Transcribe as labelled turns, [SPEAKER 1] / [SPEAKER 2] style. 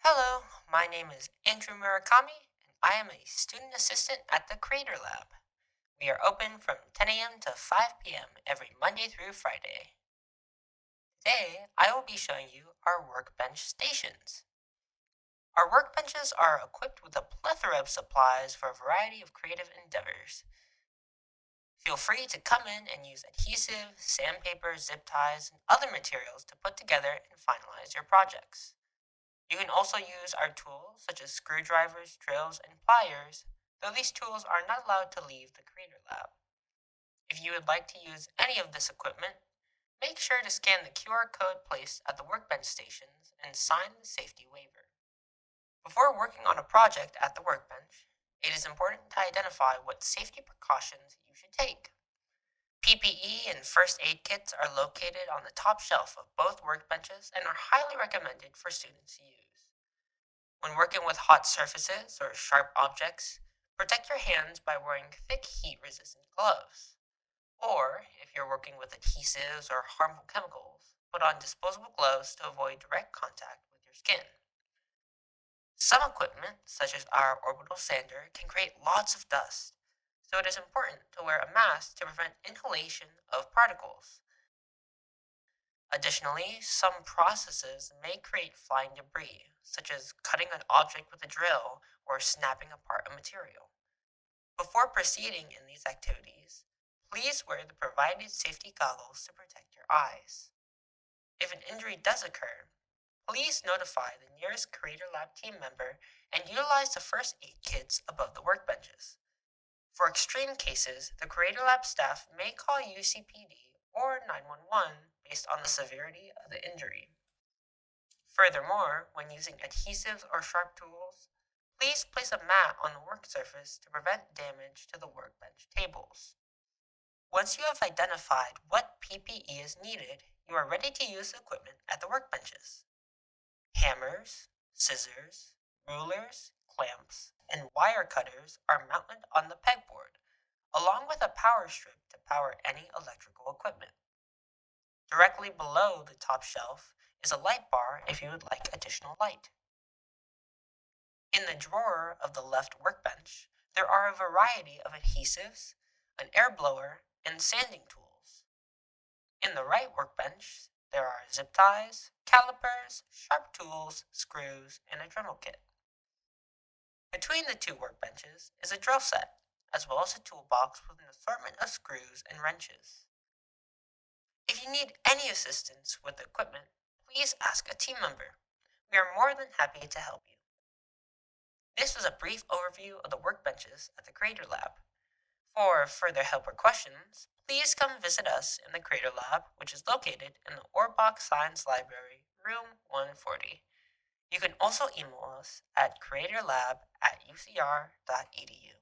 [SPEAKER 1] Hello, my name is Andrew Murakami, and I am a student assistant at the Creat'R Lab. We are open from 10 a.m. to 5 p.m. every Monday through Friday. Today, I will be showing you our workbench stations. Our workbenches are equipped with a plethora of supplies for a variety of creative endeavors. Feel free to come in and use adhesive, sandpaper, zip ties, and other materials to put together and finalize your projects. You can also use our tools such as screwdrivers, drills, and pliers, though these tools are not allowed to leave the Creat'R Lab. If you would like to use any of this equipment, make sure to scan the QR code placed at the workbench stations and sign the safety waiver. Before working on a project at the workbench, it is important to identify what safety precautions you should take. PPE and first aid kits are located on the top shelf of both workbenches and are highly recommended for students to use. When working with hot surfaces or sharp objects, protect your hands by wearing thick heat-resistant gloves. Or, if you're working with adhesives or harmful chemicals, put on disposable gloves to avoid direct contact with your skin. Some equipment, such as our orbital sander, can create lots of dust, so it is important to wear a mask to prevent inhalation of particles. Additionally, some processes may create flying debris, such as cutting an object with a drill or snapping apart a material. Before proceeding in these activities, please wear the provided safety goggles to protect your eyes. If an injury does occur, please notify the nearest Creat'R Lab team member and utilize the first aid kits above the workbenches. For extreme cases, the Creat'R Lab staff may call UCPD or 911 based on the severity of the injury. Furthermore, when using adhesives or sharp tools, please place a mat on the work surface to prevent damage to the workbench tables. Once you have identified what PPE is needed, you are ready to use the equipment at the workbenches. Hammers, scissors, rulers, clamps, and wire cutters are mounted on the pegboard, along with a power strip to power any electrical equipment. Directly below the top shelf is a light bar if you would like additional light. In the drawer of the left workbench, there are a variety of adhesives, an air blower, and sanding tools. In the right workbench, there are zip ties, calipers, sharp tools, screws, and a Dremel kit. Between the two workbenches is a drill set, as well as a toolbox with an assortment of screws and wrenches. If you need any assistance with the equipment, please ask a team member. We are more than happy to help you. This was a brief overview of the workbenches at the Creat'R Lab. For further help or questions, please come visit us in the Creat'R Lab, which is located in the Orbach Science Library, room 140. You can also email us at creatorlab@ucr.edu.